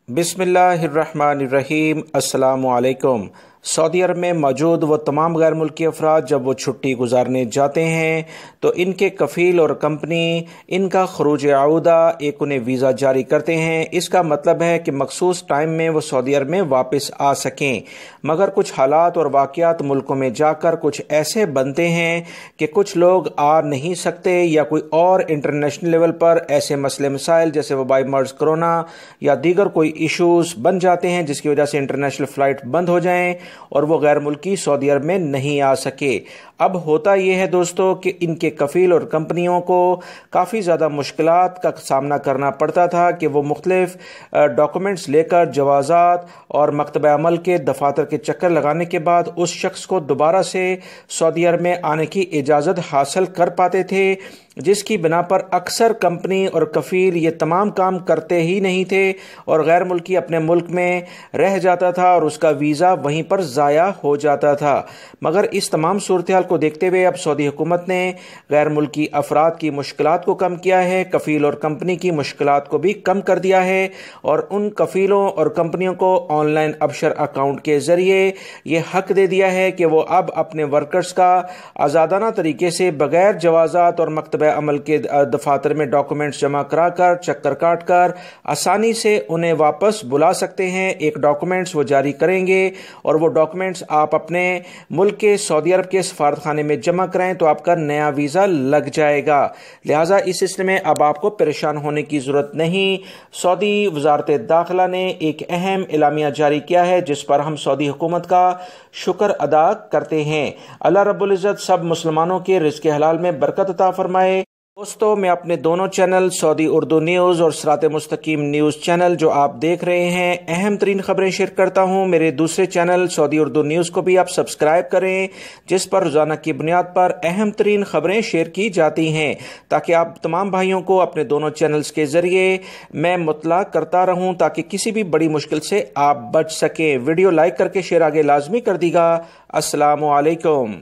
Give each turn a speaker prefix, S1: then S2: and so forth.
S1: बिस्मिल्लाहिर्रहमानिर्रहीम। अस्सलामु अलैकुम। सऊदी अरब में मौजूद वो तमाम गैर मुल्की अफराद जब वो छुट्टी गुजारने जाते हैं तो इनके कफ़ील और कंपनी इनका खरूज आऊदा एक उन्हें वीज़ा जारी करते हैं। इसका मतलब है कि मखसूस टाइम में वो सऊदी अरब में वापस आ सकें, मगर कुछ हालात और वाक़यात मुल्कों में जाकर कुछ ऐसे बनते हैं कि कुछ लोग आ नहीं सकते, या कोई और इंटरनेशनल लेवल पर ऐसे मसले मसाइल जैसे वबाई मर्ज कोरोना या दीगर कोई इशूज़ बन जाते हैं जिसकी वजह से इंटरनेशनल फ़्लाइट बंद हो जाएं और वो गैर मुल्की सऊदी अरब में नहीं आ सके। अब होता यह है दोस्तों कि इनके कफ़ील और कंपनियों को काफ़ी ज़्यादा मुश्किलात का सामना करना पड़ता था कि वो मुख्तलिफ डॉक्यूमेंट्स लेकर जवाज़ात और मकतब अमल के दफातर के चक्कर लगाने के बाद उस शख्स को दोबारा से सऊदी अरब में आने की इजाज़त हासिल कर पाते थे, जिसकी बिना पर अक्सर कंपनी और कफ़ील ये तमाम काम करते ही नहीं थे और गैर मुल्की अपने मुल्क में रह जाता था और उसका वीज़ा वहीं पर ज़ाया हो जाता था। मगर इस तमाम सूरत हाल को देखते हुए अब सऊदी हुकूमत ने गैर मुल्की अफराद की मुश्किलात को कम किया है, कफ़ील और कंपनी की मुश्किलात को भी कम कर दिया है और उन कफ़ीलों और कंपनियों को ऑनलाइन अबशर अकाउंट के ज़रिए ये हक दे दिया है कि वो अब अपने वर्कर्स का आज़ादाना तरीके से बगैर जवाज़ात और मकतब अमल के दफातर में डॉक्यूमेंट्स जमा कराकर चक्कर काट कर आसानी से उन्हें वापस बुला सकते हैं। एक डॉक्यूमेंट्स वो जारी करेंगे और वो डॉक्यूमेंट्स आप अपने मुल्क के सऊदी अरब के सफारत खाने में जमा कराएं तो आपका नया वीज़ा लग जाएगा। लिहाजा इस सिलसिले में अब आपको परेशान होने की ज़रूरत नहीं। सऊदी वज़ारत दाखिला ने एक अहम एलामिया जारी किया है जिस पर हम सऊदी हुकूमत का शुक्र अदा करते हैं। अल्लाह रब्बुल इज़्ज़त सब मुसलमानों के रिज़्क़ हलाल में बरकत अता फरमाए। दोस्तों, मैं अपने दोनों चैनल सऊदी उर्दू न्यूज़ और सिरात मुस्तकीम न्यूज़ चैनल जो आप देख रहे हैं अहम तरीन खबरें शेयर करता हूं। मेरे दूसरे चैनल सऊदी उर्दू न्यूज़ को भी आप सब्सक्राइब करें जिस पर रोज़ाना की बुनियाद पर अहम तरीन खबरें शेयर की जाती हैं, ताकि आप तमाम भाइयों को अपने दोनों चैनल्स के ज़रिए मैं मुतला करता रहूँ ताकि किसी भी बड़ी मुश्किल से आप बच सकें। वीडियो लाइक करके शेयर आगे लाजमी कर दीगा। अस्सलामु अलैकुम।